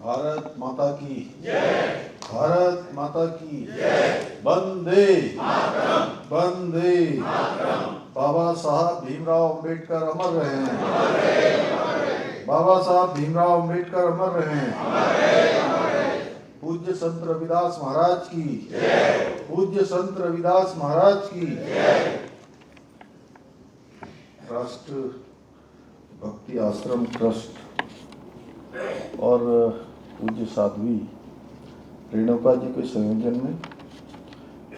भारत माता की जय। भारत माता की जय। वंदे मातरम। वंदे मातरम। बाबा साहब भीमराव अंबेडकर अमर रहे। बाबा साहब भीमराव अंबेडकर अमर रहे। पूज्य संत रविदास महाराज की जय। पूज्य संत रविदास महाराज की जय। राष्ट्र भक्ति आश्रम ट्रस्ट और पूज्य साध्वी रेणुका जी के संयोजन में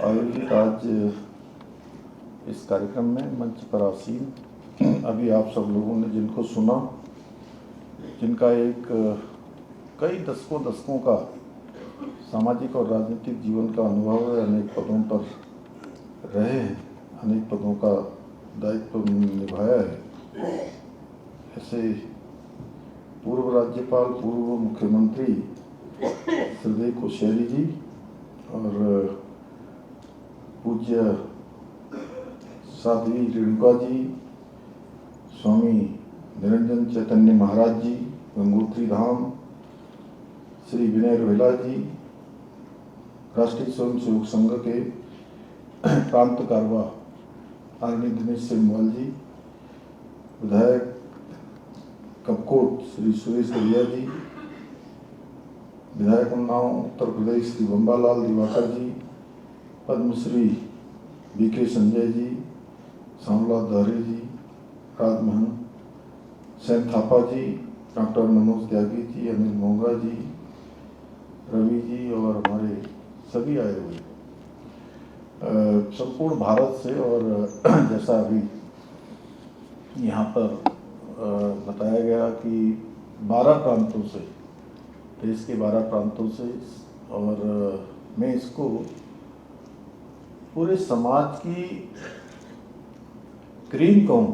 आयोजित आज इस कार्यक्रम में मंच पर आसीन अभी आप सब लोगों ने जिनको सुना, जिनका एक कई दशकों का सामाजिक और राजनीतिक जीवन का अनुभव है, अनेक पदों पर रहे हैं, अनेक पदों का दायित्व निभाया है, ऐसे पूर्व राज्यपाल पूर्व मुख्यमंत्री श्रीदेव कोश्यारी जी और पूज्य साध्वी रेणुका जी, स्वामी निरंजन चैतन्य महाराज जी, गंगोत्री धाम, श्री विनय रोहेला जी, राष्ट्रीय स्वयंसेवक संघ के प्रांत कारवा आदरणीय दिनेश सेमवाल जी, विधायक कपकोट श्री सुरेश दरिया जी, विधायक उन्नाव उत्तर प्रदेश श्री बम्बालाल दिवाकर जी, पद्मश्री बीके संजय जी, श्यामलाल दहरे जी, राजमहन सेन थापा जी, डॉक्टर मनोज त्यागी जी, अनिल मोंगा जी, रवि जी और हमारे सभी आए हुए संपूर्ण भारत से। और जैसा अभी यहाँ पर बताया गया कि 12 प्रांतों से, देश के 12 प्रांतों से, और मैं इसको पूरे समाज की क्रीम कहूँ।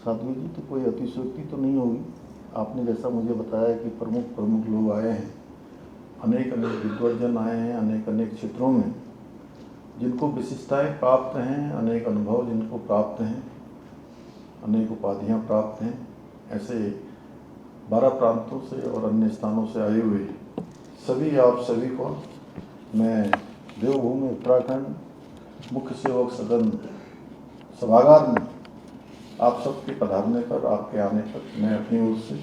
साध्वी जी, तो कोई अतिशयोक्ति तो नहीं होगी। आपने जैसा मुझे बताया कि प्रमुख लोग आए हैं, अनेक विद्वजन आए हैं, अनेक क्षेत्रों में जिनको विशिष्टताएं प्राप्त हैं, अनेक अनुभव जिनको प्राप्त हैं, अनेक उपाधियां प्राप्त हैं, ऐसे 12 प्रांतों से और अन्य स्थानों से आए हुए सभी आप सभी को मैं देवभूमि उत्तराखंड मुख्य सेवक सदन सभागार में आप सबके पधारने पर, आपके आने पर मैं अपनी ओर से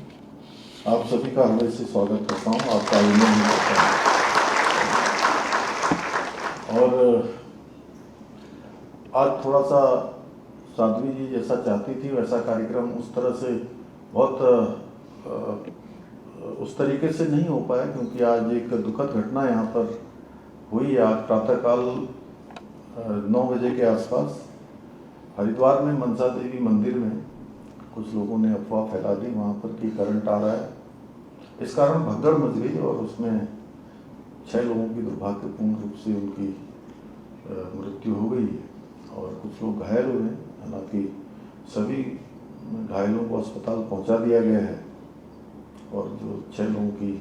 आप सभी का हृदय से स्वागत करता हूँ, आपका अभिनंदन करता हूँ। और आज थोड़ा सा साध्वी जी जैसा चाहती थी वैसा कार्यक्रम उस तरह से बहुत उस तरीके से नहीं हो पाया, क्योंकि आज एक दुखद घटना यहाँ पर हुई। आज प्रातःकाल 9 बजे के आसपास हरिद्वार में मनसा देवी मंदिर में कुछ लोगों ने अफवाह फैला दी वहाँ पर कि करंट आ रहा है। इस कारण भगदड़ मच गई और उसमें 6 लोगों की दुर्भाग्यपूर्ण रूप से उनकी मृत्यु हो गई और कुछ लोग घायल हुए हैं। हालांकि सभी घायलों को अस्पताल पहुंचा दिया गया है और जो 6 लोगों की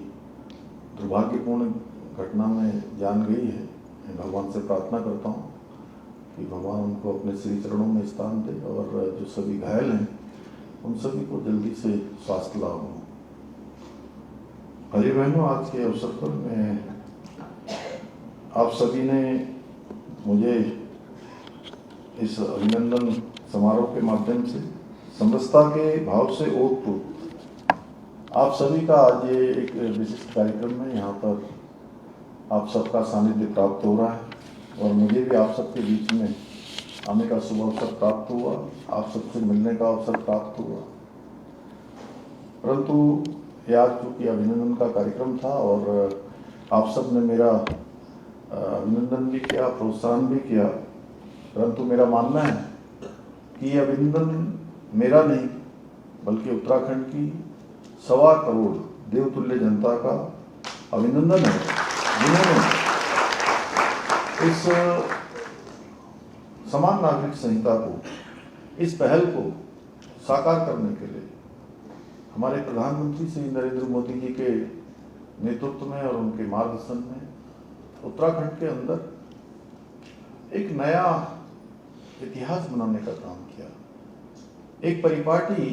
दुर्भाग्यपूर्ण घटना में जान गई है, मैं भगवान से प्रार्थना करता हूं कि भगवान उनको अपने श्री चरणों में स्थान दे और जो सभी घायल हैं उन सभी को जल्दी से स्वास्थ्य लाभ हो। भाई बहनों, आज के अवसर पर मैं आप सभी ने मुझे इस अभिनंदन समारोह के माध्यम से समरसता के भाव से ओतप्रोत आप सभी का आज ये एक विशिष्ट कार्यक्रम में यहाँ पर आप सबका सानिध्य प्राप्त हो रहा है और मुझे भी आप सबके बीच में आने का शुभ अवसर प्राप्त हुआ, आप सबसे मिलने का अवसर प्राप्त हुआ। परंतु यह आज चूँकि अभिनंदन का कार्यक्रम था और आप सब ने मेरा अभिनंदन भी किया, प्रोत्साहन भी किया, परंतु मेरा मानना है कि यह अभिनंदन मेरा नहीं बल्कि उत्तराखंड की 1.25 करोड़ देवतुल्य जनता का अभिनंदन है, जिन्होंने इस समान नागरिक संहिता को, इस पहल को साकार करने के लिए हमारे प्रधानमंत्री श्री नरेंद्र मोदी जी के नेतृत्व में और उनके मार्गदर्शन में उत्तराखंड के अंदर एक नया इतिहास बनाने का काम किया। एक परिपाटी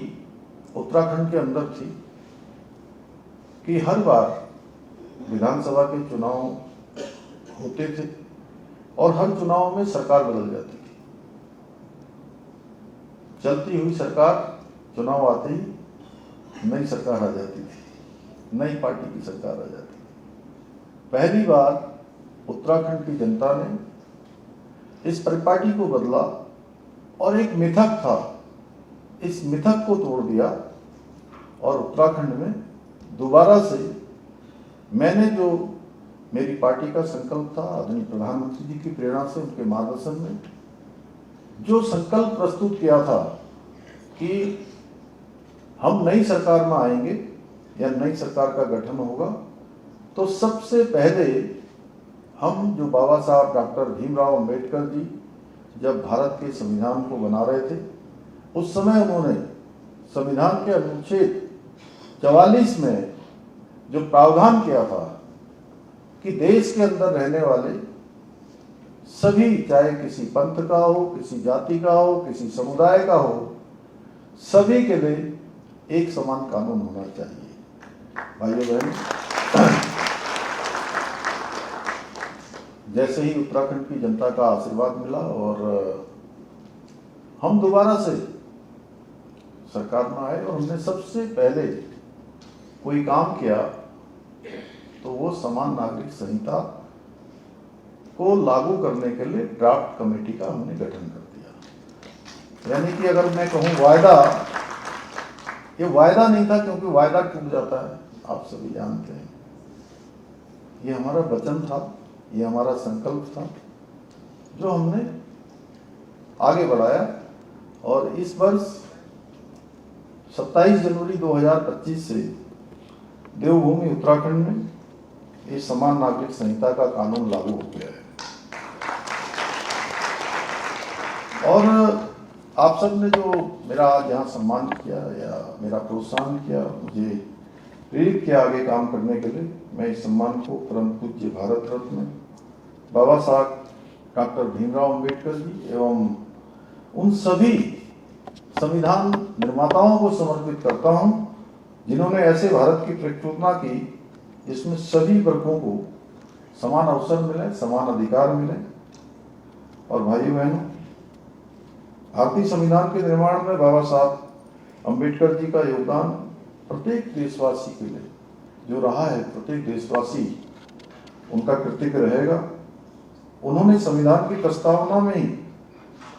उत्तराखंड के अंदर थी कि हर बार विधानसभा के चुनाव होते थे और हर चुनाव में सरकार बदल जाती थी। चलती हुई सरकार, चुनाव आते ही नई सरकार आ जाती थी, नई पार्टी की सरकार आ जाती थी। पहली बार उत्तराखंड की जनता ने इस परिपाटी को बदला और एक मिथक था, इस मिथक को तोड़ दिया और उत्तराखंड में दोबारा से मैंने जो मेरी पार्टी का संकल्प था, आदरणीय प्रधानमंत्री जी की प्रेरणा से, उनके मार्गदर्शन में जो संकल्प प्रस्तुत किया था कि हम नई सरकार में आएंगे या नई सरकार का गठन होगा, तो सबसे पहले हम जो बाबा साहब डॉक्टर भीमराव अंबेडकर जी जब भारत के संविधान को बना रहे थे, उस समय उन्होंने संविधान के अनुच्छेद 44 में जो प्रावधान किया था कि देश के अंदर रहने वाले सभी, चाहे किसी पंथ का हो, किसी जाति का हो, किसी समुदाय का हो, सभी के लिए एक समान कानून होना चाहिए। भाइयों बहनों, जैसे ही उत्तराखंड की जनता का आशीर्वाद मिला और हम दोबारा से सरकार में आए और हमने सबसे पहले कोई काम किया तो वो समान नागरिक संहिता को लागू करने के लिए ड्राफ्ट कमेटी का हमने गठन कर दिया। यानी कि अगर मैं कहूँ वायदा, ये वायदा नहीं था, क्योंकि वायदा टूट जाता है, आप सभी जानते हैं। ये हमारा वचन था, ये हमारा संकल्प था जो हमने आगे बढ़ाया और इस वर्ष 27 जनवरी 2025 से देवभूमि उत्तराखंड में ये समान नागरिक संहिता का कानून लागू हो गया है। और आप सब ने जो मेरा आज यहाँ सम्मान किया या मेरा प्रोत्साहन किया, मुझे प्रेरित किया आगे काम करने के लिए, मैं इस सम्मान को परम पूज्य भारत रत्न बाबा साहब डॉक्टर भीमराव अंबेडकर जी एवं उन सभी संविधान निर्माताओं को समर्पित करता हूं जिन्होंने ऐसे भारत की प्रस्तावना की जिसमें सभी वर्गों को समान अवसर मिले, समान अधिकार मिले। और भाइयों बहनों, भारतीय संविधान के निर्माण में बाबा साहब अंबेडकर जी का योगदान प्रत्येक देशवासी के लिए जो रहा है, प्रत्येक देशवासी उनका कृतज्ञ रहेगा। उन्होंने संविधान की प्रस्तावना में ही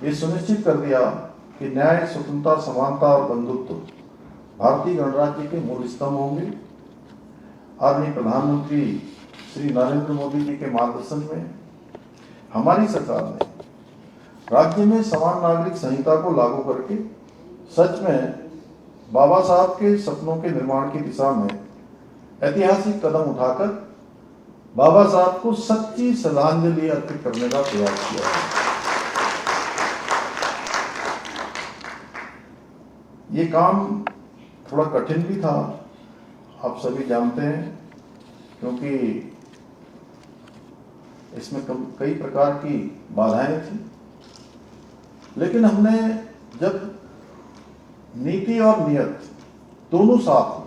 ये सुनिश्चित कर दिया कि न्याय, स्वतंत्रता, समानता और बंधुत्व भारतीय गणराज्य के मूल स्तंभ होंगे। आदरणीय प्रधानमंत्री श्री नरेंद्र मोदी जी के मार्गदर्शन में हमारी सरकार ने राज्य में समान नागरिक संहिता को लागू करके सच में बाबा साहब के सपनों के निर्माण की दिशा में ऐतिहासिक कदम उठाकर बाबा साहब को सच्ची श्रद्धांजलि अर्पित करने का प्रयास किया है। ये काम थोड़ा कठिन भी था, आप सभी जानते हैं, क्योंकि इसमें कई प्रकार की बाधाएं थी। लेकिन हमने जब नीति और नियत दोनों साथ हो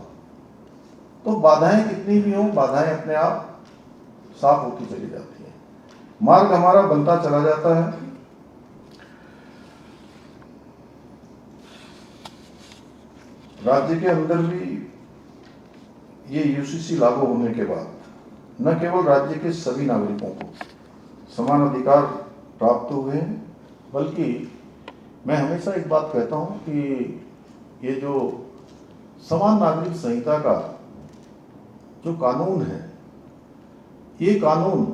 तो बाधाएं कितनी भी हो, बाधाएं अपने आप साफ होती चली जाती है, मार्ग हमारा बनता चला जाता है। राज्य के अंदर भी ये यूसीसी लागू होने के बाद न केवल राज्य के सभी नागरिकों को समान अधिकार प्राप्त हुए हैं, बल्कि मैं हमेशा एक बात कहता हूं कि ये जो समान नागरिक संहिता का जो कानून है, ये कानून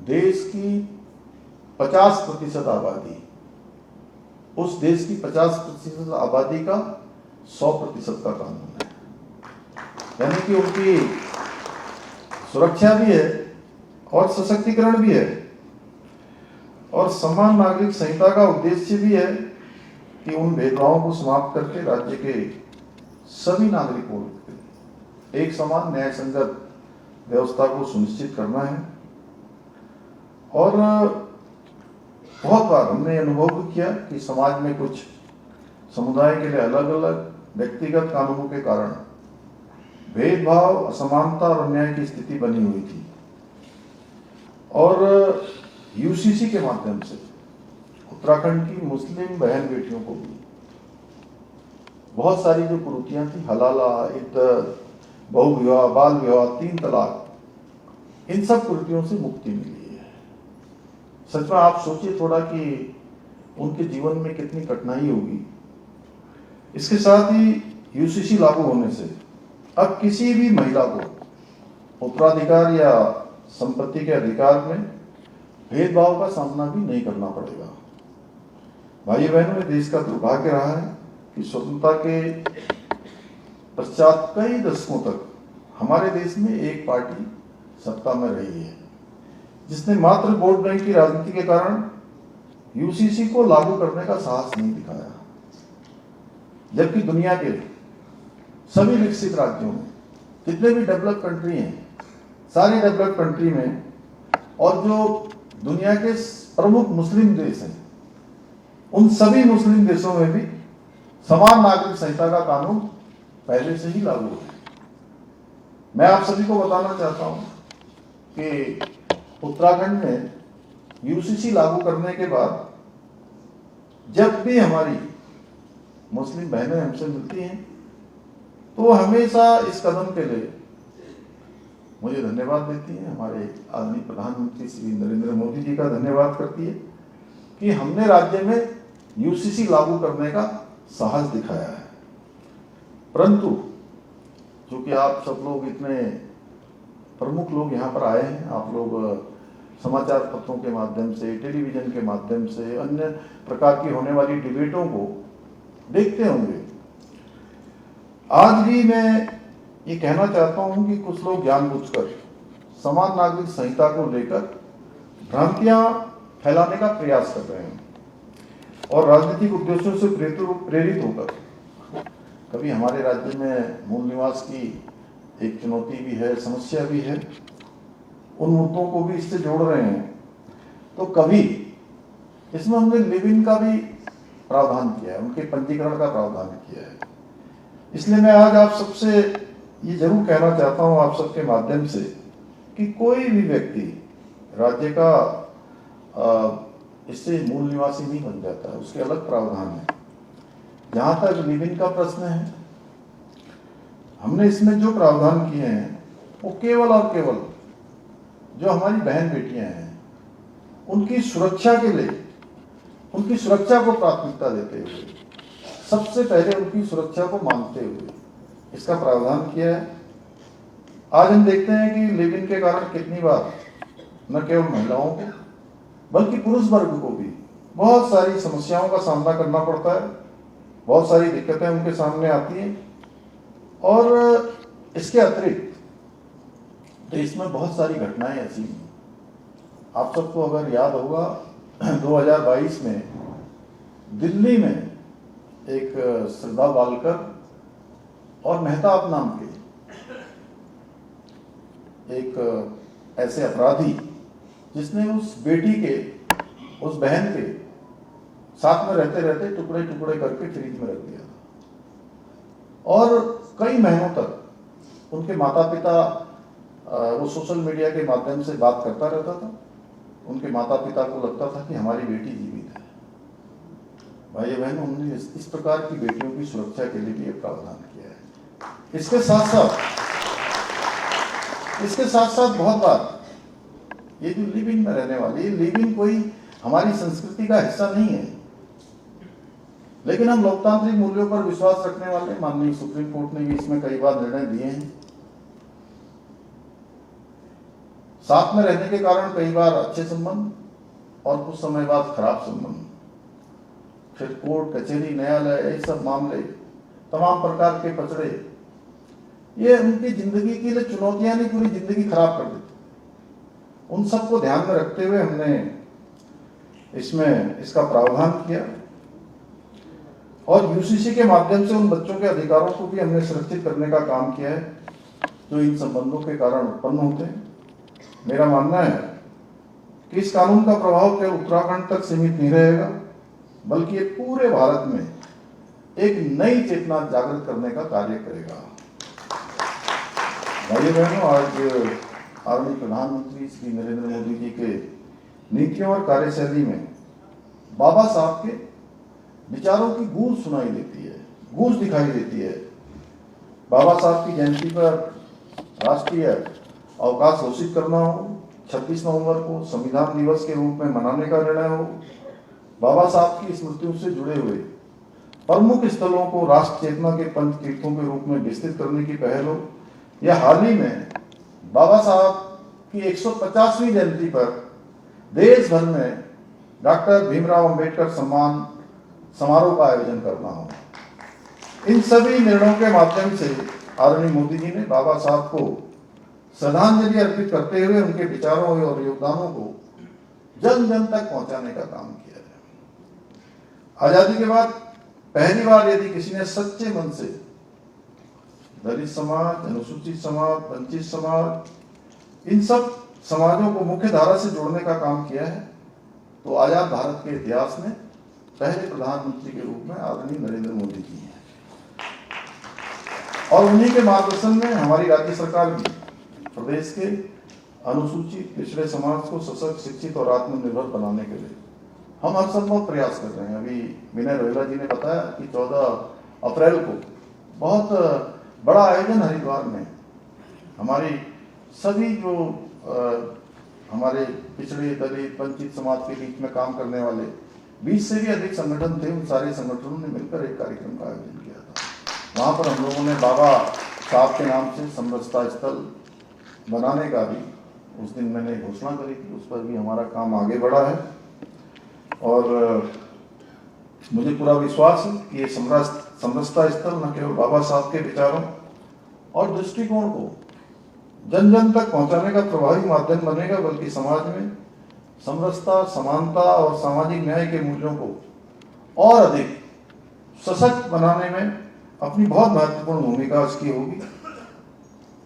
देश की 50% आबादी, उस देश की 50% आबादी का 100% का कानून है। यानी कि उनकी सुरक्षा भी है और सशक्तिकरण भी है। और समान नागरिक संहिता का उद्देश्य भी है कि उन भेदभावों को समाप्त करके राज्य के सभी नागरिकों के एक समान न्याय संगत व्यवस्था को सुनिश्चित करना है। और बहुत बार हमने अनुभव किया कि समाज में कुछ समुदाय के लिए अलग अलग व्यक्तिगत कानूनों के कारण भेदभाव, असमानता और अन्याय की स्थिति बनी हुई थी। और यूसीसी के माध्यम से उत्तराखंड की मुस्लिम बहन बेटियों को भी बहुत सारी जो कुरीतियां थी, हलाला, इद्दत, बहुविवाह, बाल विवाह, 3 तलाक, इन सब कुरीतियों से मुक्ति मिली है। सच में आप सोचिए थोड़ा कि उनके जीवन में कितनी कठिनाई होगी। इसके साथ ही यूसीसी लागू होने से अब किसी भी महिला को उत्तराधिकार या संपत्ति के अधिकार में भेदभाव का सामना भी नहीं करना पड़ेगा। भाई बहनों, ये देश का दुर्भाग्य रहा है कि स्वतंत्रता के पश्चात कई दशकों तक हमारे देश में एक पार्टी सत्ता में रही है, जिसने मात्र वोट बैंक की राजनीति के कारण यूसीसी को लागू करने का साहस नहीं दिखाया। जबकि दुनिया के सभी विकसित राज्यों में, जितने भी डेवलप कंट्री हैं, सारी डेवलप कंट्री में, और जो दुनिया के प्रमुख मुस्लिम देश हैं, उन सभी मुस्लिम देशों में भी समान नागरिक संहिता का कानून पहले से ही लागू है। मैं आप सभी को बताना चाहता हूं कि उत्तराखंड में यूसीसी लागू करने के बाद जब भी हमारी मुस्लिम बहनें हमसे मिलती हैं तो वो हमेशा इस कदम के लिए मुझे धन्यवाद देती हैं। हमारे आदरणीय प्रधानमंत्री श्री नरेंद्र मोदी जी का धन्यवाद करती है कि हमने राज्य में यूसीसी लागू करने का साहस दिखाया है। परंतु चूंकि आप सब लोग इतने प्रमुख लोग यहाँ पर आए हैं, आप लोग समाचार पत्रों के माध्यम से, टेलीविजन के माध्यम से, अन्य प्रकार की होने वाली डिबेटों को देखते होंगे। आज भी मैं ये कहना चाहता हूं कि कुछ लोग जानबूझकर समान नागरिक संहिता को लेकर भ्रांतियां फैलाने का प्रयास कर रहे हैं और राजनीतिक उद्देश्यों से प्रेरित होकर कभी हमारे राज्य में मूल निवास की एक चुनौती भी है, समस्या भी है, उन मुद्दों को भी इससे जोड़ रहे हैं। तो कभी इसमें हमने लिव इन का भी प्रावधान किया है, उनके पंजीकरण का प्रावधान किया है। इसलिए मैं आज आप सबसे ये जरूर कहना चाहता हूं, आप सबके माध्यम से, कि कोई भी व्यक्ति राज्य का इससे मूल निवासी नहीं बन जाता है, उसके अलग प्रावधान है। जहां तक लिव इन का प्रश्न है, हमने इसमें जो प्रावधान किए हैं वो केवल और केवल जो हमारी बहन बेटियां हैं उनकी सुरक्षा के लिए, उनकी सुरक्षा को प्राथमिकता देते हुए, सबसे पहले उनकी सुरक्षा को मानते हुए इसका प्रावधान किया है। आज हम देखते हैं कि लिव इन के कारण कितनी बार न केवल महिलाओं को बल्कि पुरुष वर्ग को भी बहुत सारी समस्याओं का सामना करना पड़ता है, बहुत सारी दिक्कतें उनके सामने आती हैं। और इसके अतिरिक्त देश में बहुत सारी घटनाएं ऐसी हैं। आप सबको अगर याद होगा 2022 में दिल्ली में एक श्रद्धा बालकर और मेहताब नाम के एक ऐसे अपराधी, जिसने उस बेटी के, उस बहन के साथ में रहते रहते टुकड़े टुकड़े करके फ्रिज में रख दिया और कई महीनों तक उनके माता पिता, वो सोशल मीडिया के माध्यम से बात करता रहता था। उनके माता पिता को लगता था कि हमारी बेटी जीवित है। भाई बहनों, हमने इस प्रकार की बेटियों की सुरक्षा के लिए भी ये प्रावधान किया है। इसके साथ साथ बहुत बार ये जो लिव इन में रहने वाली, ये लिव इन कोई हमारी संस्कृति का हिस्सा नहीं है, लेकिन हम लोकतांत्रिक मूल्यों पर विश्वास रखने वाले, माननीय सुप्रीम कोर्ट ने भी इसमें कई बार निर्णय दिए हैं। साथ में रहने के कारण कई बार अच्छे संबंध और कुछ समय बाद खराब संबंध, फिर कोर्ट कचहरी, न्यायालय, ये सब मामले, तमाम प्रकार के पचड़े, ये उनकी जिंदगी के लिए चुनौतियां नहीं, पूरी जिंदगी खराब कर देती। उन सबको ध्यान में रखते हुए हमने इसमें इसका प्रावधान किया और यूसीसी के माध्यम से उन बच्चों के अधिकारों को भी हमने सुरक्षित करने का काम किया है जो इन संबंधों के कारण उत्पन्न होते हैं। मेरा मानना है कि इस कानून का प्रभाव केवल उत्तराखंड तक सीमित नहीं रहेगा, बल्कि ये पूरे भारत में एक नई चेतना जागृत करने का कार्य करेगा। भाइयों बहनों, आज आदरणीय प्रधानमंत्री श्री नरेंद्र मोदी जी के नीतियों और कार्यशैली में बाबा साहब के विचारों की गूंज सुनाई देती है, गूंज दिखाई देती है। बाबा साहब की जयंती पर राष्ट्रीय अवकाश घोषित करना हो, 26 नवंबर को संविधान दिवस के रूप में मनाने का निर्णय हो, बाबा साहब की स्मृतियों से जुड़े हुए प्रमुख स्थलों को राष्ट्र चेतना के पंच तीर्थों के रूप में विस्तृत करने की पहल हो, या हाल ही में बाबा साहब की 150वीं जयंती पर देश भर में डॉक्टर भीमराव अंबेडकर सम्मान समारोह का आयोजन करना हो। इन सभी निर्णयों के माध्यम से आदरणीय मोदी जी ने बाबा साहब को श्रद्धांजलि अर्पित करते हुए उनके विचारों और योगदानों को जन जन तक पहुंचाने का काम किया है। आजादी के बाद पहली बार यदि किसी ने सच्चे मन से दलित समाज, अनुसूचित समाज, वंचित समाज, इन सब समाजों को मुख्य धारा से जोड़ने का काम किया है, तो आजाद भारत के इतिहास में पहले प्रधानमंत्री के रूप में आदरणीय नरेंद्र मोदी जी हैं। और उन्हीं के मार्गदर्शन में हमारी राज्य सरकार भी प्रदेश के अनुसूचित पिछड़े समाज को सशक्त, शिक्षित और आत्मनिर्भर बनाने के लिए हम हर संभव प्रयास कर रहे हैं। अभी विनय रोहेला जी ने बताया कि 14 अप्रैल को बहुत बड़ा आयोजन हरिद्वार में हमारी सभी जो हमारे पिछड़े, दलित, वंचित समाज के बीच में काम करने वाले 20 से भी अधिक संगठन थे, उन सारे संगठनों ने मिलकर एक कार्यक्रम का आयोजन किया था। वहाँ पर हम लोगों ने बाबा साहब के नाम से समरसता स्थल बनाने का भी उस दिन मैंने घोषणा करी थी, उस पर भी हमारा काम आगे बढ़ा है। और मुझे पूरा विश्वास है कि ये समरसता स्थल न केवल बाबा साहब के विचारों और दृष्टिकोण को जन जन तक पहुंचाने का प्रभावी माध्यम बनेगा, बल्कि समाज में समरसता, समानता और सामाजिक न्याय के मूल्यों को और अधिक सशक्त बनाने में अपनी बहुत महत्वपूर्ण भूमिका उसकी होगी।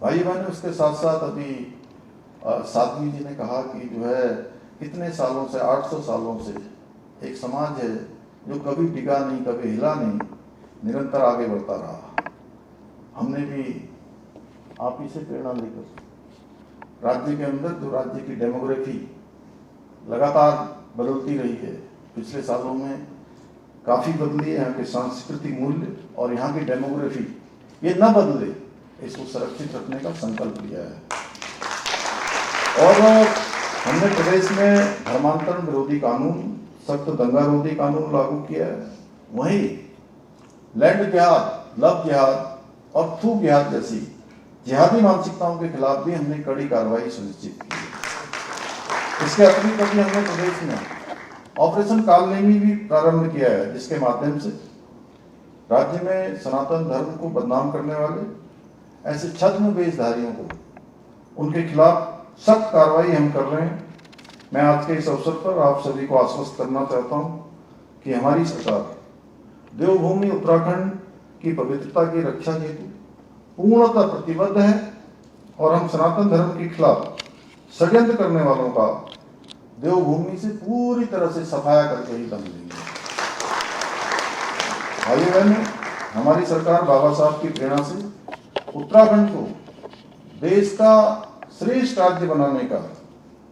भाई बहनों, उसके साथ साथ अभी साध्वी जी ने कहा कि जो है कितने सालों से, 800 सालों से एक समाज है जो कभी टिका नहीं, कभी हिला नहीं, निरंतर आगे बढ़ता रहा। हमने भी आप ही से प्रेरणा लेकर राज्य के अंदर जो राज्य की डेमोग्राफी लगातार बदलती रही है, पिछले सालों में काफ़ी बदली है, यहाँ के सांस्कृतिक मूल्य और यहाँ की डेमोग्राफी ये न बदले, इसको सुरक्षित रखने का संकल्प लिया है। और हमने प्रदेश में धर्मांतरण विरोधी कानून, सख्त दंगा रोधी कानून लागू किया है। वहीं लैंड जिहाद, लव जिहाद और थूक जिहाद जैसी जिहादी मानसिकताओं के खिलाफ भी हमने कड़ी कार्रवाई सुनिश्चित की है। इसके अतिरिक्त अभी हमने प्रदेश में ऑपरेशन कालनेमी भी प्रारंभ किया है, जिसके माध्यम से राज्य में सनातन धर्म को बदनाम करने वाले ऐसे छद्म वेशधारियों को उनके खिलाफ सख्त कार्रवाई हम कर रहे हैं। मैं आज के इस अवसर पर आप सभी को आश्वस्त करना चाहता हूं कि हमारी सरकार देवभूमि उत्तराखंड की पवित्रता की रक्षा हेतु पूर्णतः प्रतिबद्ध है और हम सनातन धर्म के खिलाफ षड्यंत्र करने वालों का देवभूमि से पूरी तरह से सफाया करके ही दम लेंगे। भाई बहनों, हमारी सरकार बाबा साहब की प्रेरणा से उत्तराखंड को देश का श्रेष्ठ राज्य बनाने का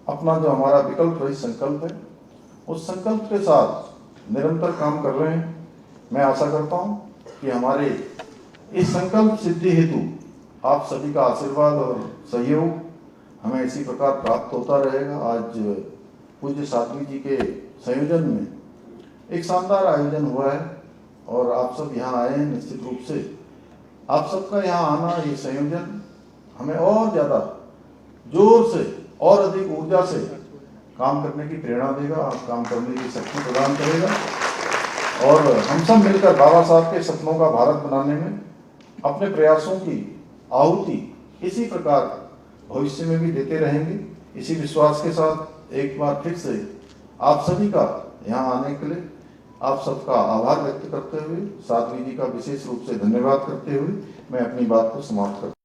अपना जो हमारा विकल्प रहित संकल्प है, उस संकल्प के साथ निरंतर काम कर रहे हैं। मैं आशा करता हूं कि हमारे इस संकल्प सिद्धि हेतु आप सभी का आशीर्वाद और सहयोग हमें इसी प्रकार प्राप्त होता रहेगा। आज पूज्य साध्वी जी के संयोजन में एक शानदार आयोजन हुआ है और आप सब यहाँ आए हैं। निश्चित रूप से आप सबका यहाँ आना, ये संयोजन हमें और ज़्यादा जोर से और अधिक ऊर्जा से काम करने की प्रेरणा देगा, आप काम करने की शक्ति प्रदान करेगा और हम सब मिलकर बाबा साहब के सपनों का भारत बनाने में अपने प्रयासों की आहुति इसी प्रकार भविष्य में भी देते रहेंगे। इसी विश्वास के साथ एक बार फिर से आप सभी का यहाँ आने के लिए आप सबका आभार व्यक्त करते हुए, साध्वी जी का विशेष रूप से धन्यवाद करते हुए मैं अपनी बात को समाप्त करता हूँ।